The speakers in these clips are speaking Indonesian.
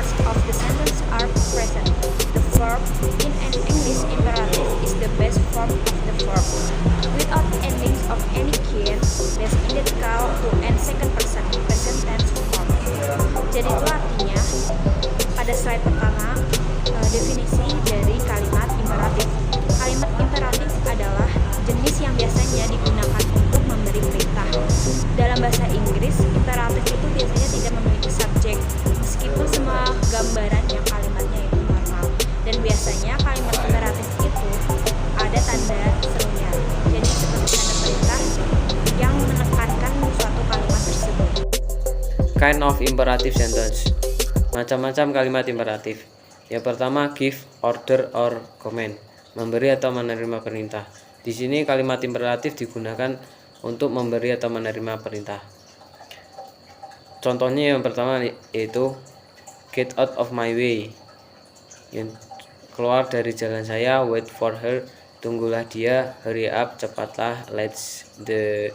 parts of the sentence are present. The verb in an English imperative is the best form of the verb. Without endings of any kind, less identical to end second person present tense form. Jadi itu artinya pada slide pertama definisi dari kalimat imperatif. Kalimat imperatif adalah jenis yang biasanya digunakan untuk memberi perintah. Dalam bahasa Inggris, imperatif itu biasanya tidak memiliki subjek, meskipun semua gambarannya kalimatnya itu normal. Dan biasanya kalimat imperatif itu ada tanda serunya. Jadi seperti tanda perintah yang menekankan suatu kalimat tersebut. Kind of imperative sentence. Macam-macam kalimat imperatif. Yang pertama, give, order, or command. Memberi atau menerima perintah. Di sini kalimat imperatif digunakan untuk memberi atau menerima perintah. Contohnya yang pertama yaitu get out of my way. Yang keluar dari jalan saya, wait for her, tunggulah dia, hurry up, cepatlah, let's the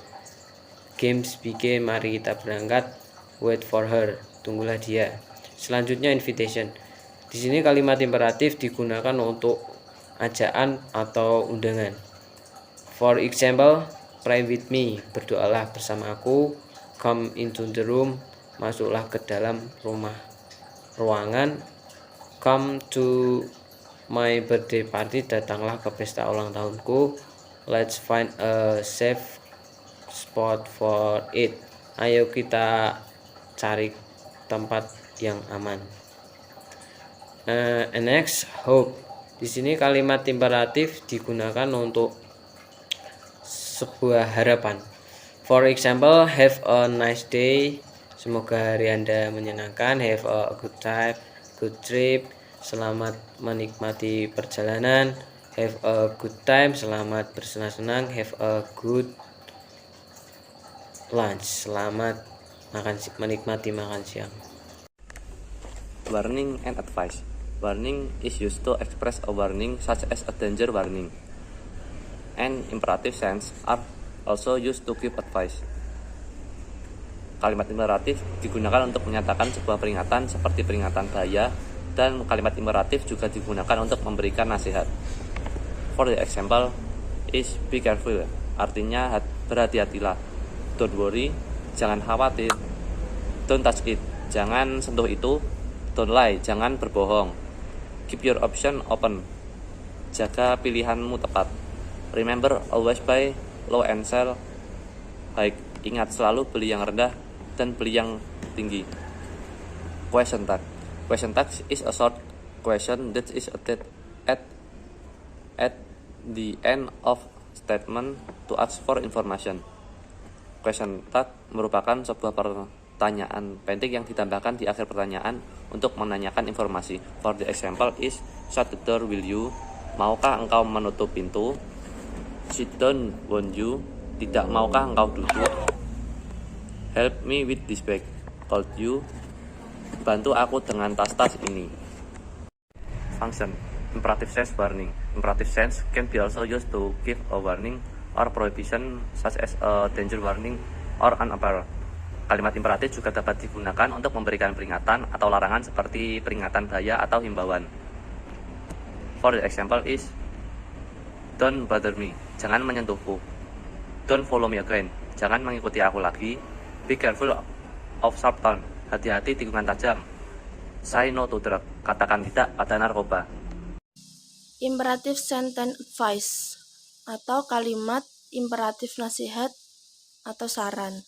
games begin, mari kita berangkat, wait for her, tunggulah dia. Selanjutnya invitation. Di sini kalimat imperatif digunakan untuk ajaan atau undangan. For example, pray with me, berdoalah bersama aku, come into the room, masuklah ke dalam ruangan, come to my birthday party, datanglah ke pesta ulang tahunku, let's find a safe spot for it, ayo kita cari tempat yang aman. Next, hope. Di sini kalimat imperatif digunakan untuk sebuah harapan. For example, have a nice day, semoga hari Anda menyenangkan, have a good time, good trip, selamat menikmati perjalanan, have a good time, selamat bersenang-senang, have a good lunch, selamat menikmati makan siang. Warning and advice. Warning is used to express a warning such as a danger warning. And imperative sense are also used to give advice. Kalimat imperatif digunakan untuk menyatakan sebuah peringatan seperti peringatan bahaya, dan kalimat imperatif juga digunakan untuk memberikan nasihat. For the example is be careful, artinya berhati-hatilah. Don't worry, jangan khawatir. Don't touch it, jangan sentuh itu. Don't lie, jangan berbohong. Keep your option open, jaga pilihanmu tepat. Remember, always buy low and sell high. Ingat, selalu beli yang rendah dan beli yang tinggi. Question tag. Question tag is a short question that is added at the end of statement to ask for information. Question tag merupakan sebuah pertanyaan pendek yang ditambahkan di akhir pertanyaan untuk menanyakan informasi. For the example is, shut the door will you? Maukah engkau menutup pintu? Sit down won't you? Tidak maukah engkau duduk? Help me with this bag. Could you? Bantu aku dengan tas-tas ini. Function. Imperative sense warning. Imperative sense can be also used to give a warning or prohibition such as a danger warning or an appeal. Kalimat imperatif juga dapat digunakan untuk memberikan peringatan atau larangan seperti peringatan bahaya atau himbauan. For the example is, don't bother me, jangan menyentuhku. Don't follow me again, jangan mengikuti aku lagi. Be careful of sharp tongue, hati-hati tikungan tajam. Say no to drug, katakan tidak pada narkoba. Imperative sentence advice atau kalimat imperatif nasihat atau saran.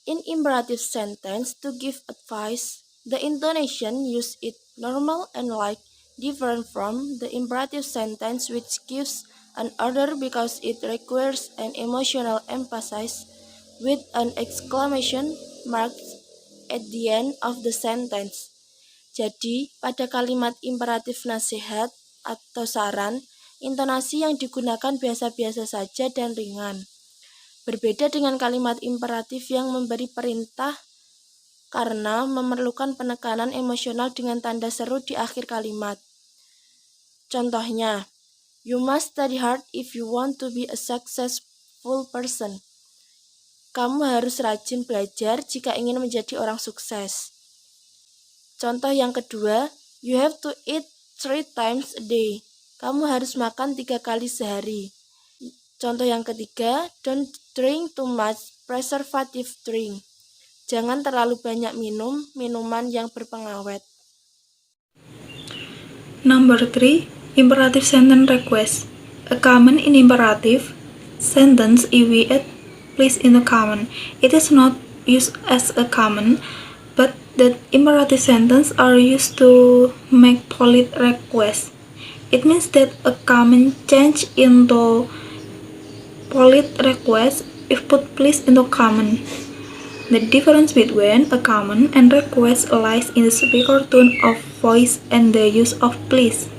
In imperative sentence, to give advice, the intonation used is normal and light, different from the imperative sentence which gives an order because it requires an emotional emphasis with an exclamation mark at the end of the sentence. Jadi, pada kalimat imperatif nasihat atau saran, intonasi yang digunakan biasa-biasa saja dan ringan. Berbeda dengan kalimat imperatif yang memberi perintah karena memerlukan penekanan emosional dengan tanda seru di akhir kalimat. Contohnya, you must study hard if you want to be a successful person. Kamu harus rajin belajar jika ingin menjadi orang sukses. Contoh yang kedua, you have to eat 3 times a day. Kamu harus makan 3 kali sehari. Contoh yang ketiga, don't drink too much preservative drink. Jangan terlalu banyak minum minuman yang berpengawet. Number 3. Imperative sentence request. A common in imperative sentence if we add please in the common. It is not used as a common, but that imperative sentence are used to make polite requests. It means that a common change into polite request if put please into common. The difference between a common and request lies in the speaker tone of voice and the use of please.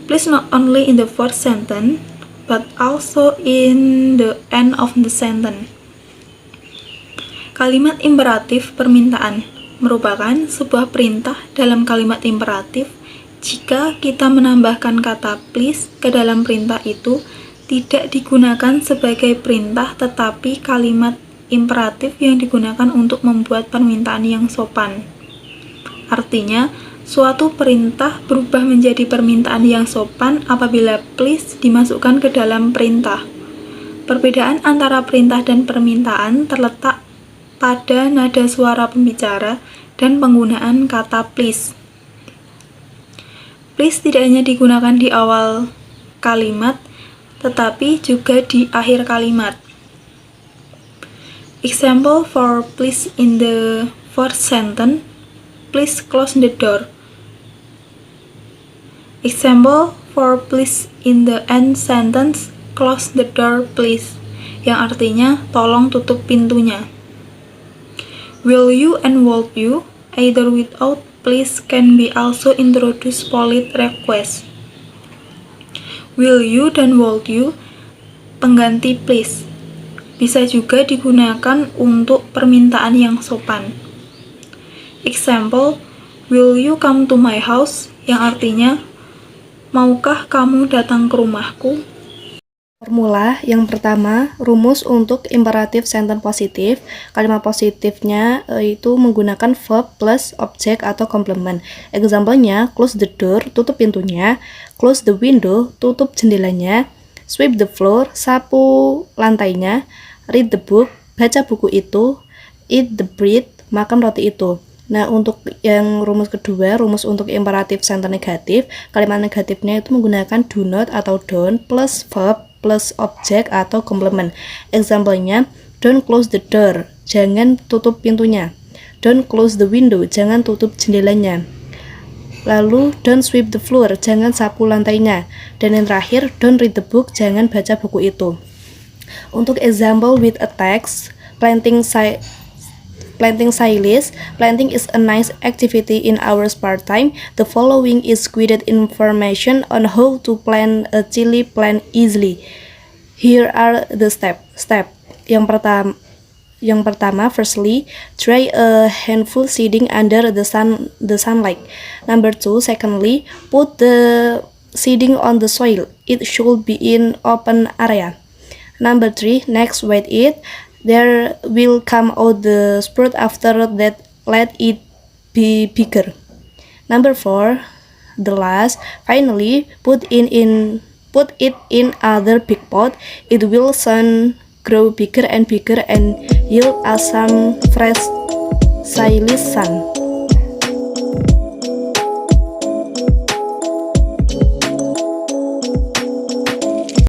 Please not only in the first sentence, but also in the end of the sentence. Kalimat imperatif permintaan merupakan sebuah perintah dalam kalimat imperatif. Jika kita menambahkan kata please ke dalam perintah itu, tidak digunakan sebagai perintah tetapi kalimat imperatif yang digunakan untuk membuat permintaan yang sopan. Artinya, suatu perintah berubah menjadi permintaan yang sopan apabila please dimasukkan ke dalam perintah. Perbedaan antara perintah dan permintaan terletak pada nada suara pembicara dan penggunaan kata please. Please tidak hanya digunakan di awal kalimat, tetapi juga di akhir kalimat. Example for please in the first sentence, please close the door. Example for please in the end sentence, close the door please, yang artinya tolong tutup pintunya. Will you and won't you, either without please can be also introduced polite request. Will you dan won't you pengganti please. Bisa juga digunakan untuk permintaan yang sopan. Example, will you come to my house? Yang artinya, maukah kamu datang ke rumahku? Formula yang pertama, rumus untuk imperatif sentence positif. Kalimat positifnya itu menggunakan verb plus objek atau komplement. Example-nya, close the door, tutup pintunya, close the window, tutup jendelanya, sweep the floor, sapu lantainya, read the book, baca buku itu, eat the bread, makan roti itu. Nah, untuk yang rumus kedua, rumus untuk imperatif sentence negatif, kalimat negatifnya itu menggunakan do not atau don't plus verb plus objek atau komplement. Example-nya, don't close the door, jangan tutup pintunya. Don't close the window, jangan tutup jendelanya. Lalu, don't sweep the floor, jangan sapu lantainya. Dan yang terakhir, don't read the book, jangan baca buku itu. Untuk example with a text, planting silage. Planting is a nice activity in our spare time. The following is guided information on how to plant a chili plant easily. Here are the steps. Yang pertama, firstly, dry a handful seeding under the sunlight. Number 2, secondly, put the seeding on the soil. It should be in open area. Number 3, next wet it. There will come out the sprout after that, let it be bigger. Number 4, the last, finally, put it in other big pot. It will soon grow bigger and yield us some fresh silage sun.